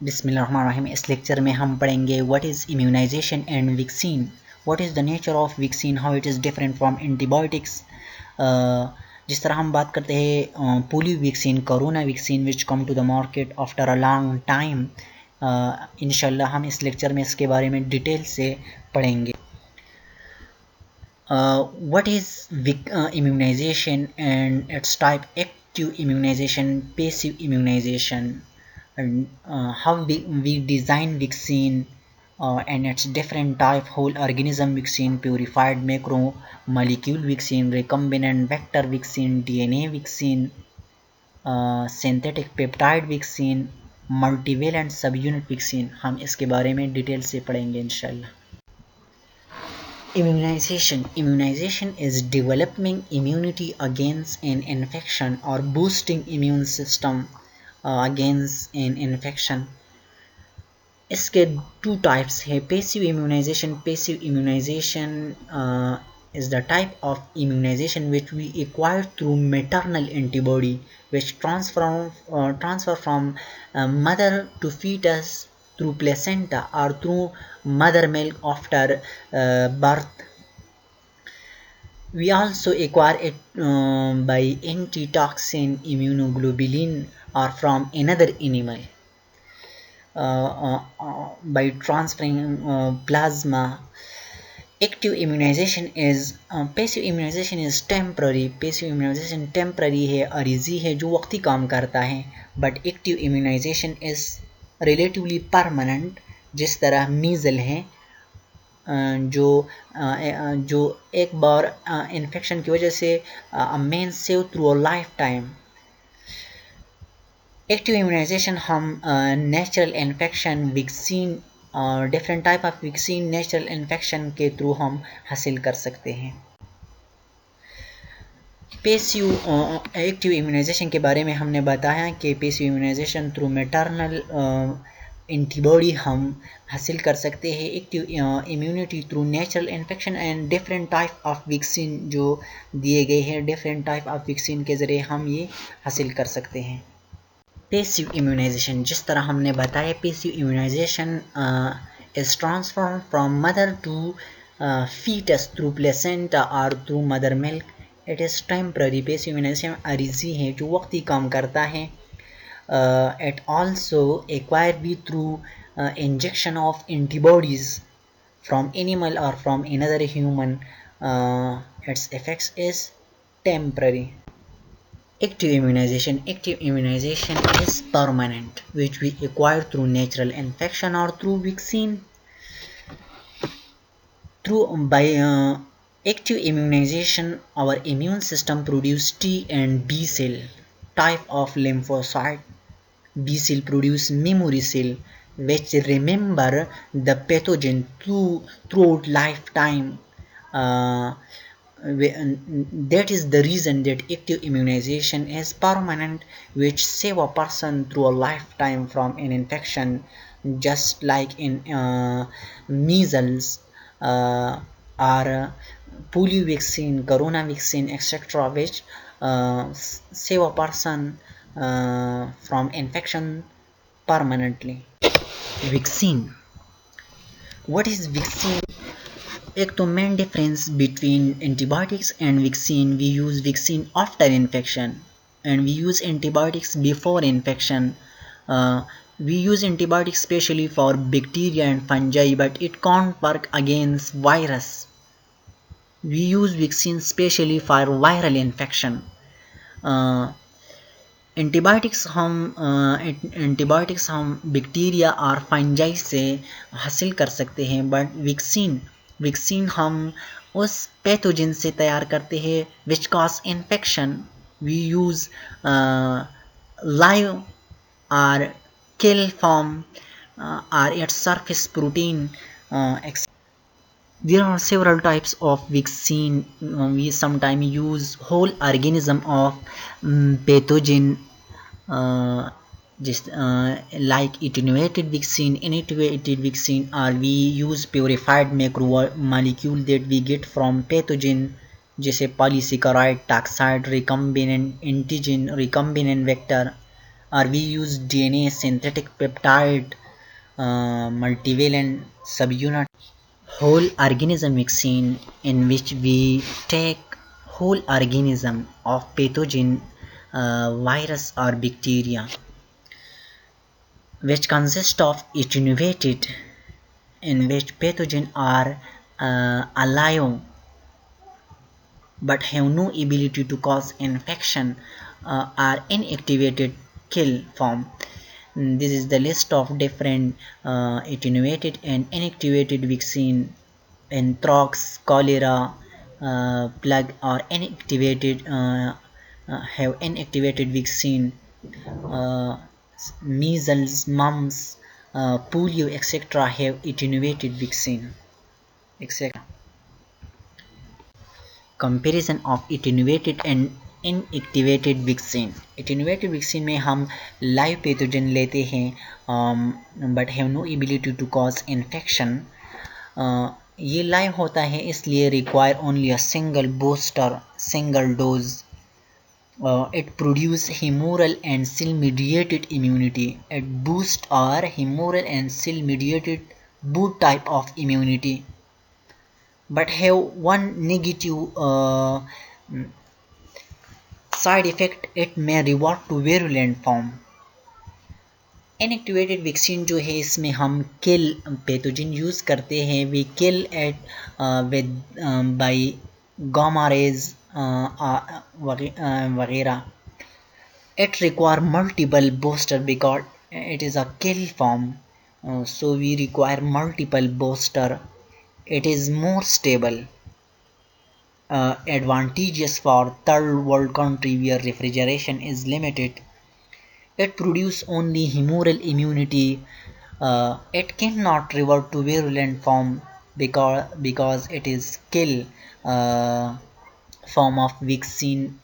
बिस्मिल्लाहिर्रहमानिर्रहीम। इस लेक्चर में हम पढ़ेंगे what is immunization and vaccine, what is the nature of vaccine, how it is different from antibiotics. जिस तरह हम बात करते हैं polio vaccine, corona vaccine which come to the market after a long time, इंशाल्लाह हम इस लेक्चर में इसके बारे में डिटेल से पढ़ेंगे। What is immunization and its type: active immunization, passive immunization, and how we design vaccine and its different type: whole organism vaccine, purified macromolecule vaccine, recombinant vector vaccine, DNA vaccine, synthetic peptide vaccine, multivalent subunit vaccine। हम इसके बारे में detail से पढ़ेंगे इंशाल्लाह। Immunization is developing immunity against an infection or boosting immune system against an infection. इसके two types है। Passive immunization is the type of immunization which we acquire through maternal antibody, which transfer from mother to fetus through placenta or through mother milk after birth. We also acquire it by antitoxin immunoglobulin or from another animal by transferring plasma. Active immunization is passive immunization is temporary. Passive immunization temporary है, अरीजी है, जो वक्ती काम करता है। But active immunization is relatively permanent, जिस तरह मीजल है जो एक बार इन्फेक्शन की वजह से man save through a lifetime. Active immunisation हम natural infection vaccine, different type of vaccine natural infection के थ्रू हम हासिल कर सकते हैं। पेसिव एक्टिव इम्यूनाइजेशन के बारे में हमने बताया कि passive immunization through maternal antibody हम हासिल कर सकते हैं। Active immunity through natural infection and different type of vaccine जो दिए गए हैं, डिफरेंट टाइप ऑफ वैक्सीन के ज़रिए हम ये हासिल कर सकते हैं। पेसिव इम्यूनाइजेशन, जिस तरह हमने बताया, passive immunization is transform from mother to fetus through placenta or through mother milk. It is temporary. Passive immunisation अरीजी है, जो वक्ती काम करता है। It also acquired be through injection of antibodies from animal or from another human. Its effects is temporary. Active immunization is permanent, which we acquire through natural infection or through vaccine. By active immunization, our immune system produce T and B cell type of lymphocyte. B cell produce memory cell which remember the pathogen throughout lifetime. That is the reason that active immunization is permanent, which save a person through a lifetime from an infection, just like in measles or polio vaccine, corona vaccine, etc., which save a person from infection permanently. Vaccine. What is vaccine? एक तो main difference between antibiotics and vaccine, we use vaccine after infection and we use antibiotics before infection. We use antibiotics specially for bacteria and fungi, but it can't work against virus. We use vaccine specially for viral infection. Antibiotics हम bacteria और fungi से हासिल कर सकते हैं, but vaccine हम उस pathogen से तैयार करते हैं which cause infection. We use live और kill form or its surface protein. There are several types of vaccine. We sometimes use whole organism of pathogen, just like attenuated vaccine, inactivated vaccine, or we use purified macromolecule that we get from pathogen, जैसे polysaccharide, toxide, recombinant antigen, recombinant vector. or we use DNA, synthetic peptide, multivalent subunit, whole organism vaccine, in which we take whole organism of pathogen, virus or bacteria, which consist of attenuated, in which pathogen are alive but have no ability to cause infection, are inactivated kill form. This is the list of different attenuated and inactivated vaccine: anthrax, cholera, plague are inactivated, have inactivated vaccine, uh, measles, mumps, polio, etc. have attenuated vaccine, etc. Comparison of attenuated and inactivated vaccine. Attenuated vaccine में हम लाइव pathogen लेते हैं but have no ability to cause infection. ये live होता है इसलिए require only a single booster, single dose. It produce humoral and cell mediated immunity. It boost our humoral and cell mediated boot type of immunity, but have one negative side effect: it may revert to virulent form. Inactivated vaccine जो है इसमें हम kill pathogen use करते हैं. We kill it with by gamma rays वगैरह. It require multiple booster because it is a kill form, so we require multiple booster. It is more stable, advantageous for third world country where refrigeration is limited. It produces only humoral immunity. It cannot revert to virulent form because it is kill form of vaccine